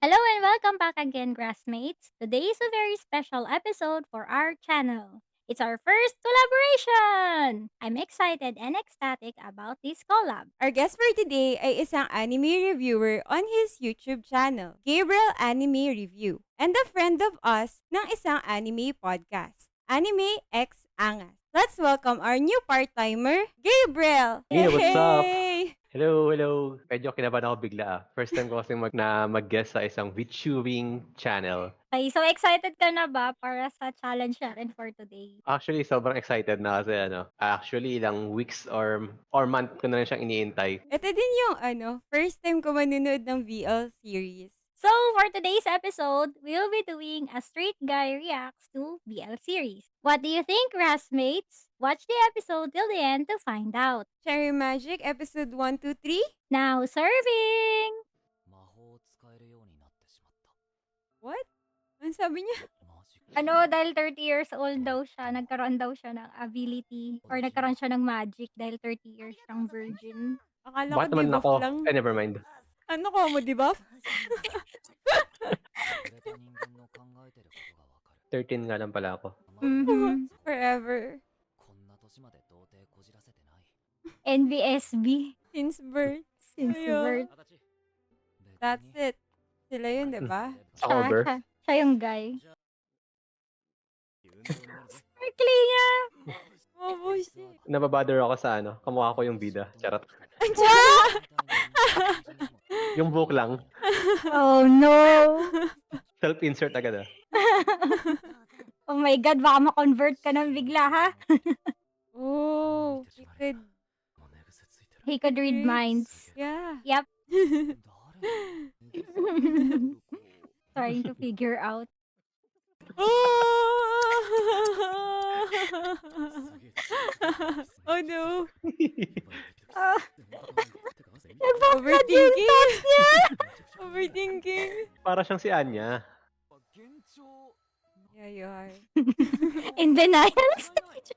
Hello and welcome back again, grassmates. Today is a very special episode for our channel. It's our first collaboration! I'm excited and ecstatic about this collab. Our guest for today ay isang anime reviewer on his YouTube channel, Gabriel Anime Review, and a friend of us ng isang anime podcast, Anime X Angas. Let's welcome our new part-timer, Gabriel! Hey, what's up? Hey! Hello. Medyo kinabahan ako bigla First time ko kasi mag-guest sa isang VTubing channel. Okay, so excited ka na ba para sa challenge natin for today? Actually, sobrang excited na kasi actually ilang weeks or month ko na rin siyang iniintay. Ito din yung first time ko manunood ng VL series. So, for today's episode, we'll be doing a straight guy reacts to BL series. What do you think, grassmates? Watch the episode till the end to find out. Cherry Magic, episode 1, 2, 3. Now serving! What? Ano sabi niya? Dahil 30 years old daw siya, nagkaroon daw siya ng ability or nagkaroon siya ng magic dahil 30 years siyang virgin. Akala ko Bakit naman debuff ako? lang. Never mind. Ano ko mo, debuff? 13 nga lang pala ako. Mhm. Forever. NBSB Since birth. since Ayun. birth. That's it. Sila yun, di ba? Sa cover. Siya yung guy. Sparkly niya! Oh, bullshit. Nababother ako sa kamukha ko yung bida. Charot. Yung book lang. Oh no! Self-insert agad Oh my God, baka ma-convert ka ng bigla ha? Oh, He could read minds. Yeah. Yep. Trying to figure out. Oh no. Ah, Overthinking. Overthinking. Para siyang si Anya. Yeah, you are. in denial stage.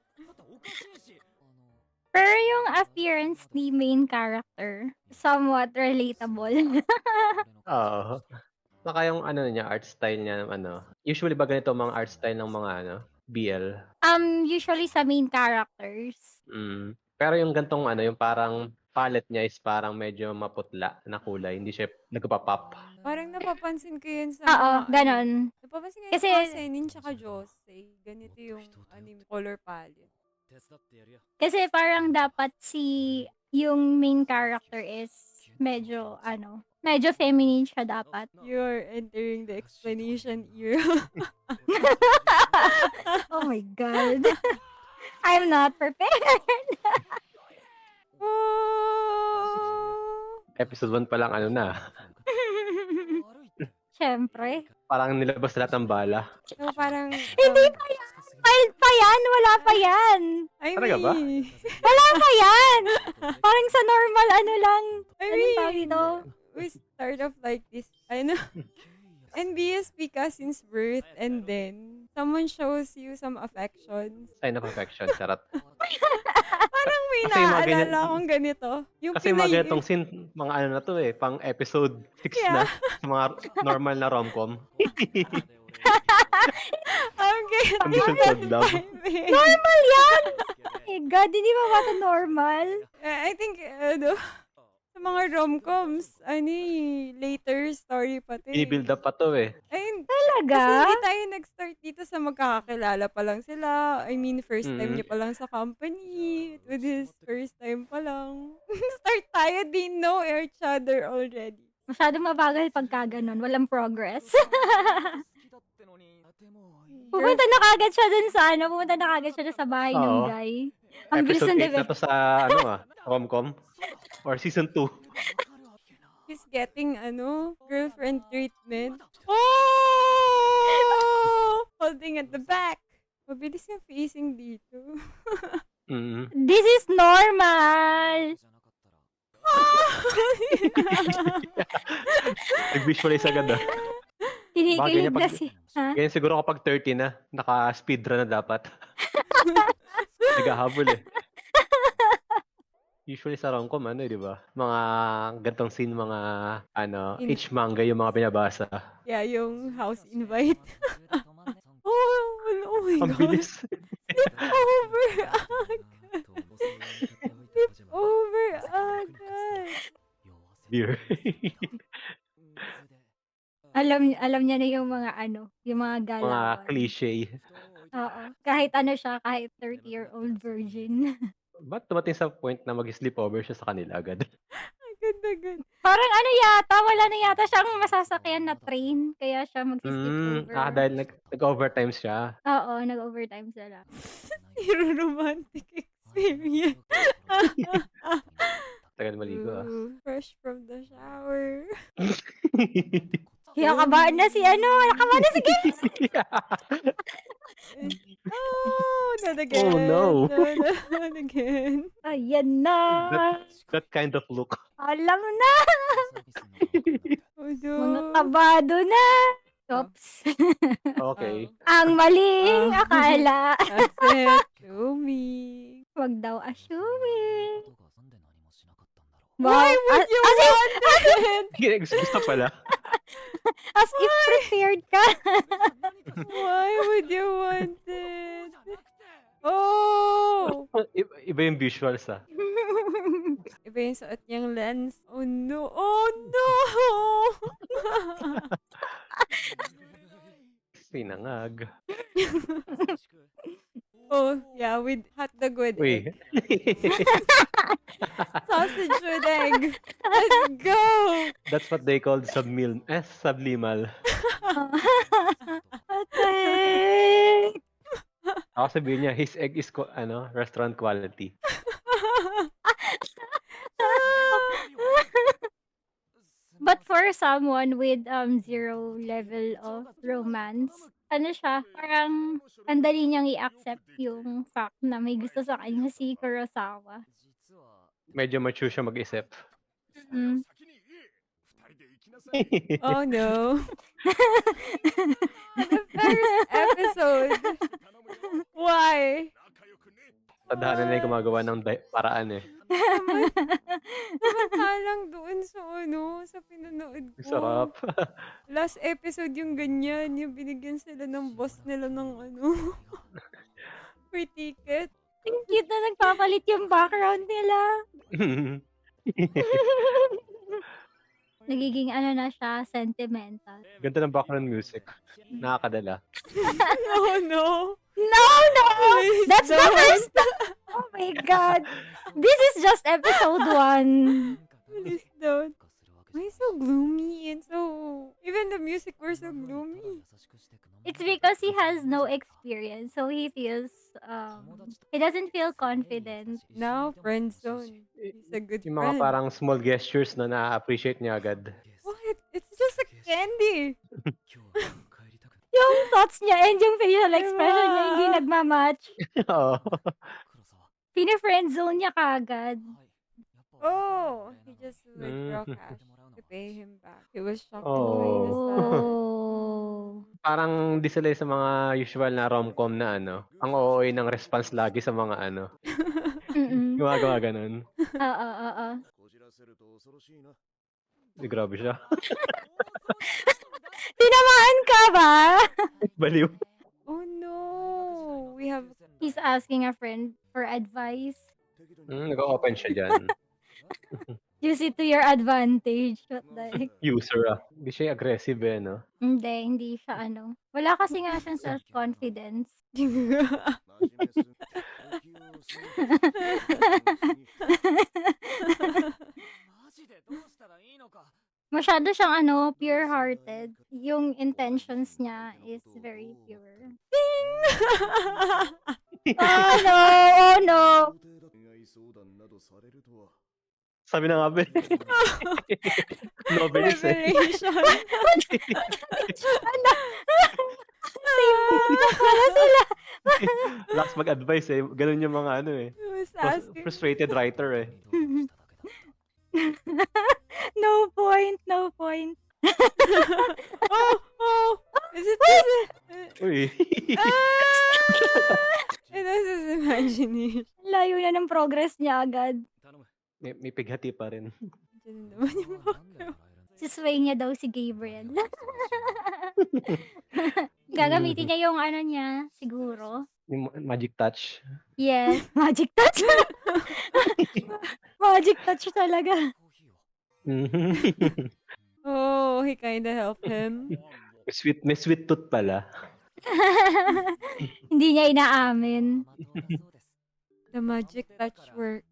Pero yung appearance ni main character, somewhat relatable. Oo. Saka yung niya, art style niya ng usually ba ganito ang mga art style ng mga BL? Usually sa main characters. Pero yung gantong yung parang palette niya is parang medyo maputla na kulay, hindi siya nagpa-pop. Parang napapansin ko yun sa Oo, mga, ganon. napapansin ko yun Kasi- sa mga Senin tsaka Jose. Ganito yung anime color palette. Kasi parang dapat yung main character is medyo feminine siya dapat. You're entering the explanation era. Oh my God. I'm not prepared. Oh. Episode 1 pa lang na. Siyempre. Parang nilabas lahat ng bala. So, parang... Hindi pa yan. Wild pa yan. Wala pa yan. I Talaga ba? mean, Wala pa yan. Parang sa normal lang. I Anong tawag mean, dito? we start off like this. I know. NBSP ka since birth and then someone shows you some affections. Sign of affection, charot. Parang may Kasi yung mga ganyan- naaalala akong ganito. Yung Kasi mga Pinay- ganitong scene, mga na to pang episode 6 Yeah. na, sa mga normal na rom-com. Okay. Conditions of love. Normal yan. Oh my God, hindi ba ba ito normal? I think, sa mga rom-coms, later story pa to. Binibuild up pa to Ayun, Talaga? kasi hindi tayo nag-start dito sa magkakakilala pa lang sila. I mean, first time niya pa lang sa company. With his first time pa lang. Start tayo, they know each other already. Masyadong mabagal pagka ganun. Walang progress. Pupunta na kagad siya dun sa pumunta na kagad siya dun sa bahay ng Oo. guy. Ang bilis Episode ng 8 na develop. to sa rom-com. Or season 2. He's getting, girlfriend treatment. Oh! Holding at the back. Mabilis yung facing dito. This is normal. Nag-visualize agad Kinikilig niya na pag- si... Ha? Ganyan siguro kapag 30 na, naka-speedrun na dapat. Naghahabol Usually sa romcom ano, 'di ba? Mga gantong scene, mga ano, In manga yung mga binabasa. yeah, yung house invite. Oh my Ang God. bilis. Sleepover agad. Sleepover agad. Beer. Alam niya na yung mga ano, yung mga Mga galawan. cliche. Oo, kahit ano siya, kahit 30-year-old virgin. Ba't dumating sa point na mag-sleepover siya sa kanila agad? Agad-agad. Parang ano yata, wala na yata siyang masasakyan na train, kaya siya Dahil magsi-sleepover. nag-overtime siya. Oo, nag-overtime sila. Zero romantic experience. Tagal maligo, Ooh, fresh from the shower. Kinakabahan na si ano, kinakabahan na si Gibbs! Oh, not Oh, again. no. Not again. Ayan na! That kind of look. Alam na! Oh, Mga no. kabado na! Oops. Okay. Ang maling Ah. akala. That's it. Show me. Wag daw assuming. Why Wow, would you as if, want it? Gusto pala. as if prepared ka. Why would you want it? Oh! Iba yung visuals, ah. Iba yung suot niyang lens. Oh no! Oh no! Sinangag. Oh, yeah, with hotdog with Uy. egg. Sausage with egg. Let's go! That's what they called sublimal. What the heck? Ako sabihin niya, his egg is restaurant quality. But for someone with zero level of romance, ano siya, parang ang dali niyang i-accept yung fact na may gusto sa kanya si Kurosawa. Medyo mature siya mag-isip. Mm. Oh no. The first episode. Why? Tadhana na yung gumagawa ng paraan eh. Samantalang doon sa sa pinanood Ang ko. sarap. Last episode yung ganyan, yung binigyan sila ng boss nila ng free ticket. Ang cute na nagpapalit yung background nila. Nagiging ano na siya, sentimental. Ganda ng background music. Nakakadala. Oh no. No! Please That's the don't. first Oh my God! This is just episode 1. Please don't. Why so gloomy and so... Even the music were so gloomy. It's because he has no experience, so he feels, he doesn't feel confident. Now, friend zone. He's a good Yung mga friend. parang small gestures na na-appreciate niya agad. What? It's just a candy. Yung thoughts niya and yung facial expression niya hindi Diba? nagmamatch. Oo. Pini-friendzone niya kagad. Oh, he just withdraw Mm. cash to pay him back. He was shocked Oh. to find us that. Oh. Parang di sila sa mga usual na romcom na ang OOA ng response lagi sa mga Mm. gumagawa ganun. Oo. Grabe siya. Tinamaan ka ba? Baliw. Oh no. We have... He's asking a friend for advice. Nag-open siya dyan. Use it to your advantage. What the heck? User Hindi siya aggressive no? Hindi siya ano. Wala kasi nga siyang self-confidence. Masyado siyang pure-hearted. Yung intentions niya is very pure. Oh no! Oh no! Sabi na nga ba novelist Revelation. Same na pala sila. Last mag-advise Ganun yung mga He was asking. frustrated writer No point, no point. Oh! Is it? Uy. It was his imagination. Layo na ng progress niya agad. May pighati pa rin. Diyan naman yung background. Sisway niya daw si Gabriel. Gagamitin niya yung ano niya, siguro. Yung magic touch. Yes, magic touch. Magic touch talaga. Oh, he kinda helped him. May sweet tooth pala. Hindi niya inaamin. The magic touch works.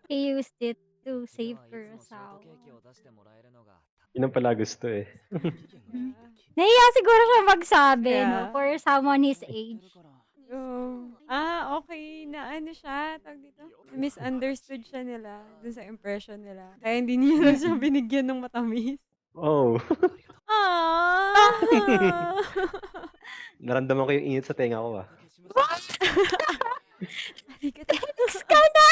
He used it to save Kurosawa. Yun ang pala gusto eh. Nahiya siguro siya magsabi, no? Yeah. For someone his age. Oh. Okay. Na ano siya, tawag dito? Misunderstood siya nila dun sa impression nila. Kaya hindi niya na siya binigyan ng matamis. Oh. Ah! Naramdaman ko yung init sa tenga ko ah. Thanks ka na!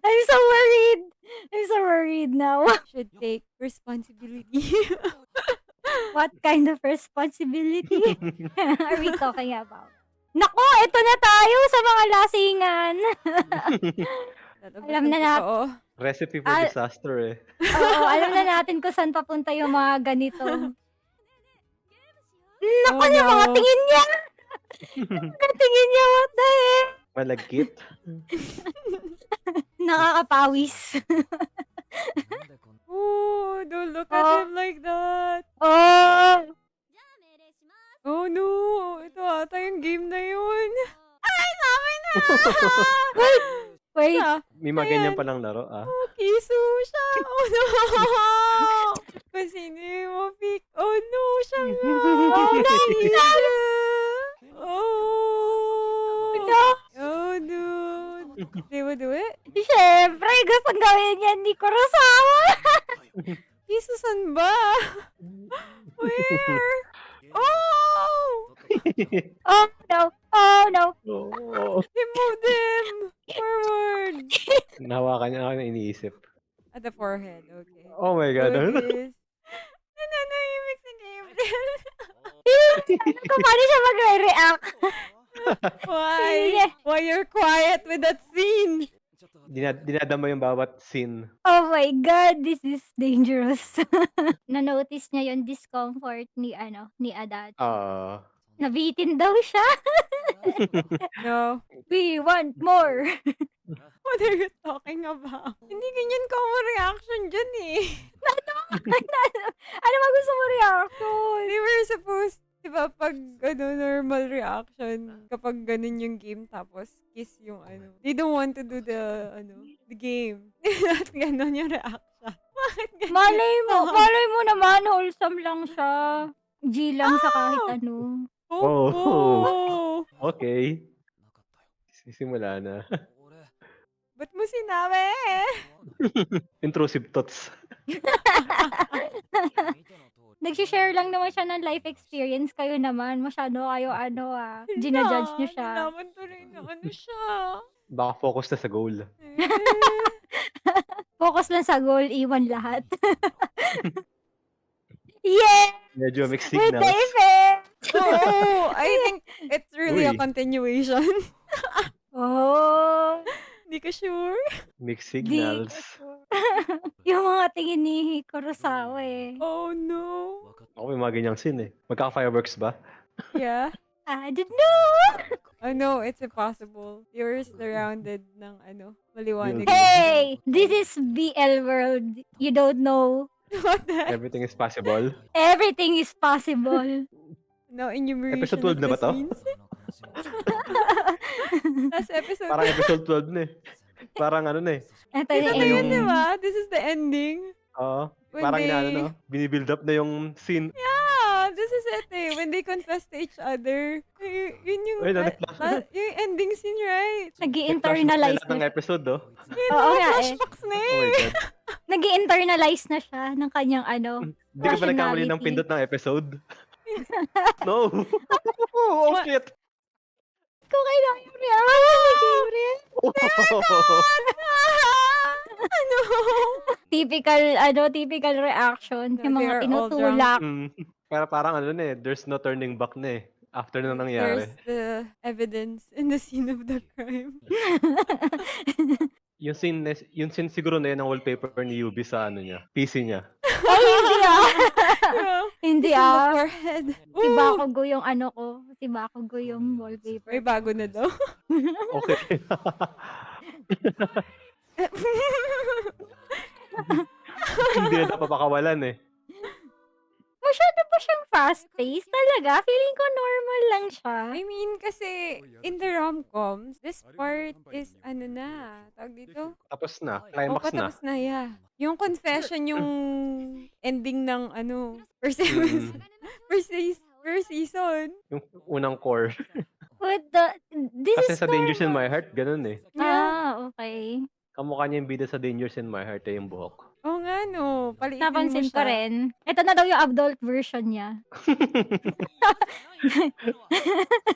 I'm so worried. I'm so worried now. Should take responsibility. What kind of responsibility are we talking about? Nako, ito na tayo sa mga lasingan. Alam na natin. Recipe for Ah. disaster eh. Oo, alam na natin kung saan papunta yung mga ganito. Nako, Oh, yung mga no. tingin niya. Mga tingin niya, what the heck? Malagkit. Nakakapawis. Oh, don't look at Oh. him like that. Oh! Oh no, ito ata yung game na yun. Ay, sabi na! Wait, Siya, May mga ganyan Ayan. palang laro ah. oh, kiso siya. Oh no! Kung sino yung mapik. Oh no, siya nga. Oh, no. Kiso. Oh. no. Oh no. They would do it? Siyempre, gustong gawin yan ni Kurosawa. Kiso saan ba? Where? Oh! Oh, no. Oh, no. Oo. He moved him! Forward! Nahawakan niya ako na iniisip. At the forehead, okay. Oh my God. Good is... Nananahimik si Gabriel. Kung paano siya magre-react. Why? Sige. Why you're quiet with that scene? Dinadama yung bawat scene. Oh my God, this is dangerous. Na-notice niya yung discomfort ni Adat. Nabitin daw siya. No. We want more. What are you talking about? Hindi ganyan ka reaction dyan eh. Ano ba gusto mo reaction? They were supposed, diba, pag normal reaction, kapag ganun yung game, tapos kiss yung they don't want to do the game. Not ganun yung reaction. Bakit ganyan? Malay mo naman, wholesome lang siya. G lang sa kahit ano. Oh. Okay. Sisimula na. Ba't mo sinabi? Intrusive thoughts. Nag-share lang naman siya ng life experience. Kayo naman, masyado kayo ginajudge niyo siya. Nalaman tuloy na siya. Baka focus na sa goal. Focus lang sa goal, iwan lahat. Yeah! Medyo mixed With the signals. effect! Oh, I think it's really a Uy. continuation. Oh! Hindi ka sure? Mixed signals. Yung mga tingin ni Kurosawa eh. Oh no. Ako may mga ganyang scene eh. Magkaka-fireworks ba? Yeah. I don't know! Oh no, it's impossible. You're surrounded ng maliwanag. Hey! This is BL world. You don't know. What the heck? Everything is possible. Everything is possible. No enumeration Episode 12 na ba of to? the scenes? Last episode. Parang episode 12 na eh. Parang ano na eh. Ito Ito na na yun, yung... di ba? This is the ending. Oo. When Parang they- inaano no? Binibuild up na yung scene. Yeah, this is it eh. When they confess to each other. Yun yung, Uy, na-flash. yung ending scene, right? Nag-i-internalize Flashback na na ng episode oh. Yun, Oo nga eh. flashbacks na Oh my eh. God. Nag-i-internalize na siya ng kanyang Hindi ka ba nagkamali ng Rationality. pindot ng episode? No! Oh shit! Kung kailangan yung reaction ni Gabriel. Ano? Typical reaction. No, Yung they mga are all tinutulak. Pero parang ano na eh, there's no turning back na eh. After na There's nangyari. the evidence in the scene of the crime. Yung scene siguro na yun ang wallpaper ni Yubi sa ano niya, PC niya. Ay, hindi ah. Yeah. Hindi Kiss on the ah. forehead. Si Ooh! Bakugo yung ano ko. Si Bakugo yung wallpaper. May bago na daw. Okay. Hindi na napapakawalan eh. Masyado pa siyang fast-paced talaga. Feeling ko normal lang siya. I mean, kasi in the rom-coms, this part is ano na, tawag dito? Tapos na, O, climax na. patapos na, yeah. Yung confession, yung ending ng ano, first Mm. first season. Yung unang core. But this Kasi is sa Dangers in normal. My Heart, ganun eh. Ah, okay. Kamukha niya yung bida sa Dangers in My Heart eh, yung buhok. Oo nga no, paliitin mo Napansin ko siya. rin. Ito na daw yung adult version niya.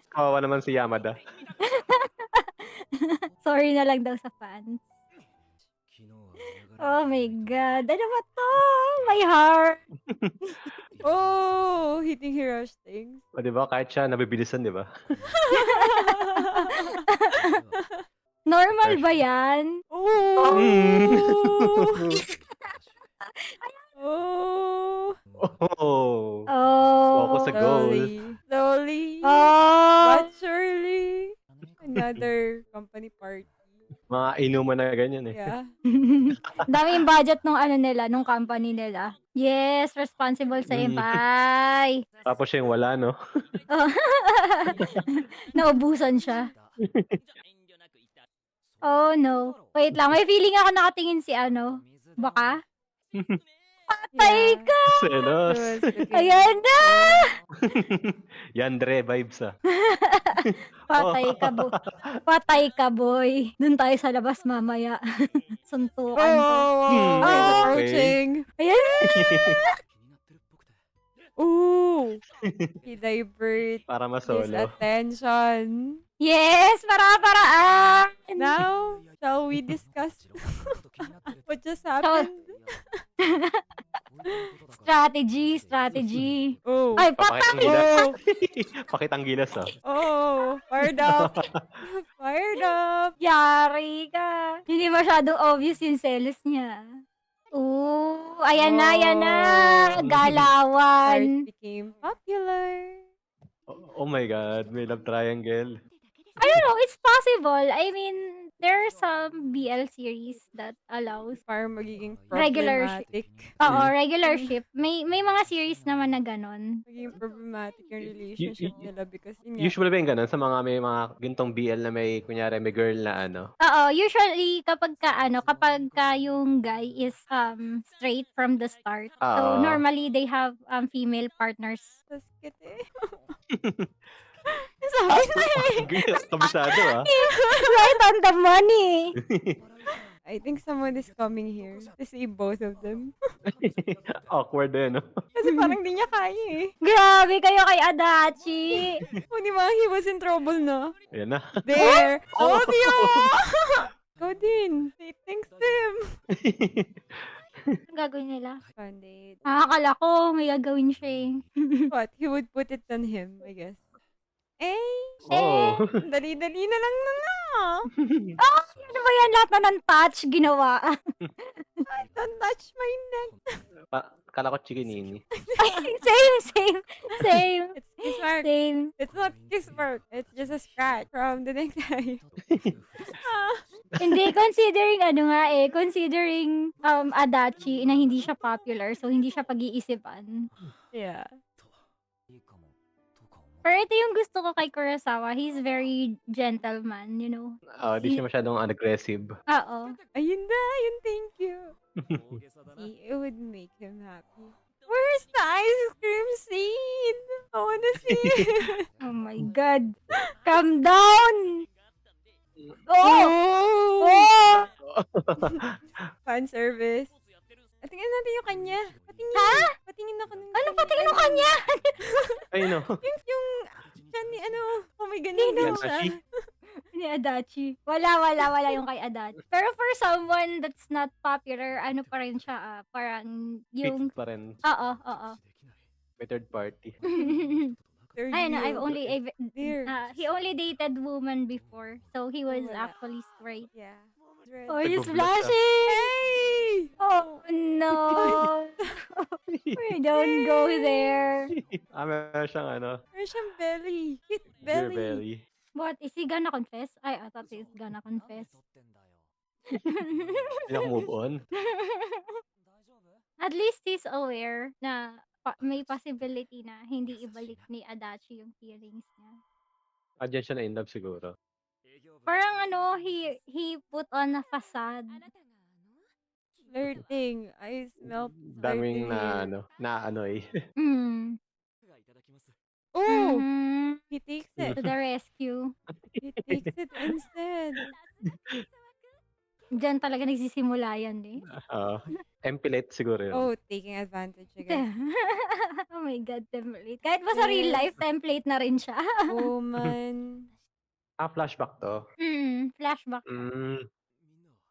Kawawa naman si Yamada. Sorry na lang daw sa fans. Oh my God. Ano ba to? My heart. Oh, hitting Hirosh things. O diba, kahit siya nabibilisan, diba? Normal ba yan? Oh! Mm. Oh! Oh. Oh. Focus sa goal. Slowly, Oh. but surely, another company party. Mga inuman na ganyan eh. Yeah. Daming budget nung ano nila, nung company nila. Yes, responsible sa Mm. impay. Tapos siya yung wala, no? Oh. Naubusan siya. Oh no. Wait lang, may feeling ako nakatingin si ano. Baka? Patay Yeah. ka! Selos. He was looking- Ayan na! Yandre vibes ah. Patay ka, patay ka, boy. Doon tayo sa labas mamaya. Suntukan to. Oh, Hmm, he's okay. approaching. Ayan! Ooh! He divert Para his masolo. attention. Yes! Para-paraan! Now, shall we discuss what just happened? Strategy. Oh. Ay, Papakitang patay! gilas. Oh. Pakitang gilas ah. Oh, fired up. Fired up. Yari ka. Hindi masyadong obvious yung selos niya. Ooh, ayan na, ayan na. Oh. Galawan. Art became popular. Oh my God, may love triangle. I don't know, it's possible. I mean, there are some BL series that allows Parang magiging Regular problematic. oo, regular ship. May mga series naman na ganon. Magiging problematic yung relationship nila because yun nga, Usually ba yung ganun sa mga may mga gintong BL na may kunyari may girl na ano? Oo, usually kapag ka yung guy is straight from the start. So Oo. normally they have female partners. tas kete. Sabi na eh. Kabisado ah. Right on the money. I think someone is coming here to see both of them. Awkward eh, no? Kasi parang di niya kaya eh. Grabe kayo kay Adachi. O di ba, he was in trouble na. Ayan na. There! Oh! Oh, Dio! Go din. Say thanks to him. Ang gagawin nila? Band-aid. Akala ko may gagawin siya eh. What? He would put it on him, I guess. Eh, Oh. dali-dali na lang na na. Oh, ano ba yan? Lahat na ng touch ginawa. Don't touch my neck. Kala ko chikinini. Same. It's kiss mark. Same. It's not kiss mark. It's just a scratch from the necktie. Hindi, considering Adachi na hindi siya popular, so hindi siya pag-iisipan. Yeah. Pero ito yung gusto ko kay Kurosawa. He's very gentleman, you know. Di siya masyadong aggressive. Oo. Ayun na, yun, thank you. See, it would make him happy. Where's the ice cream scene? I wanna see it. Oh my God. Calm down! Oh! Oh! Fan service. Patingin natin yung kanya. Patingin. Ha? Patingin ako ng Ano patingin mo kanya? Ay no. yung siya ni ano, oh my Sino? ganun siya. Adachi? Ni Adachi. Wala yung kay Adachi. Pero for someone that's not popular, ano pa rin siya, parang yung... Fixed pa rin. Oo. May third party. third I know, wheel. There. he only dated woman before, so he So was wala. actually straight. Yeah. Red. Oh, he's Nagbo-vlog siya. flashing! Hey! Oh no! We don't go there. Meron siyang ano, Meron siyang belly. Cute beer belly. belly. What? Is he gonna confess? I thought he's gonna confess. Hindi ako move on. At least he's aware na may possibility na hindi ibalik ni Adachi yung feelings niya. Diyan siya na-inlove siguro. Parang ano, he put on a facade. Flirting. I smell Daming flirting here. naanoy. Mm. Oh! Mhm. He takes it. To the rescue. He takes it instead. Diyan talaga nagsisimula yan eh. Template siguro yun. Oh, taking advantage again. Oh my God, template. Kahit ba sa real life, template na rin siya. Oh man. Flashback to. Flashback.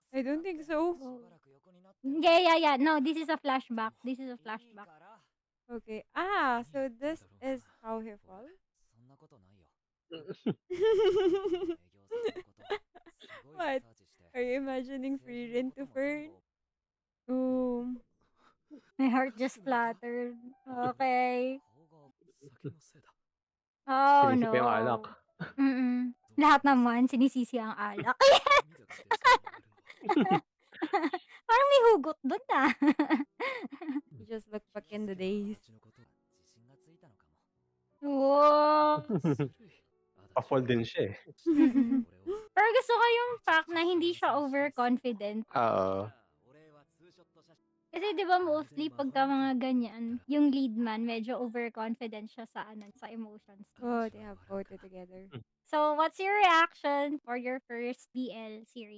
I don't think so. Yeah. No, this is a flashback. Okay. So this is how he falls? What? Are you imagining Frieren to Fern? Oh. My heart just fluttered. Okay. Oh Sinisip no. yung alak. Lahat naman, sinisisi ang alak. Parang may hugot dun ah. You just look back in the days. Wow. Pa-fall din siya eh. Pero gusto ko yung fact na hindi siya overconfident. Oo. Kasi 'di ba mostly pagka mga ganyan, yung lead man medyo overconfident siya sa emotions. Oh, they have voted together. So, what's your reaction for your first BL series?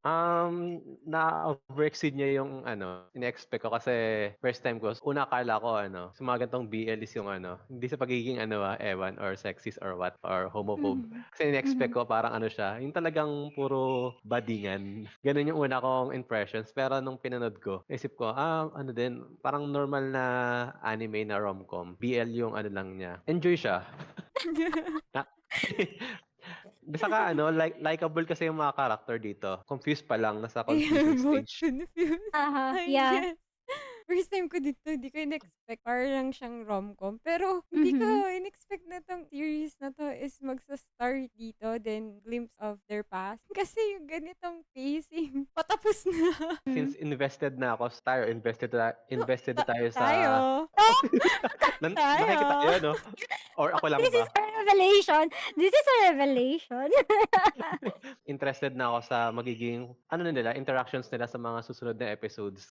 Na-overexceed niya yung in-expect ko kasi first time ko, una akala ko sa mga ganitong BL is yung hindi sa pagiging ewan or sexist or what or homophobe. Kasi in-expect ko parang siya, yung talagang puro badingan. Ganun yung una kong impressions. Pero nung pinanood ko, isip ko, din, parang normal na anime na rom-com. BL yung lang niya. Enjoy siya. Saka likable kasi yung mga character dito. Confused pa lang, nasa confusing stage. Confused. Yeah. Yes. First time ko dito, hindi ko in-expect. Parang siyang rom-com. Pero hindi ko in-expect na tong series na to is magsa-start dito, then glimpse of their past. Kasi yung ganitong pacing, patapos na. Since invested na ako sa tayo, invested na tayo sa... Tayo. Nakikita kayo, no? Or ako lang This ba? is a revelation. This is a revelation. Interested na ako sa magiging, interactions nila sa mga susunod na episodes.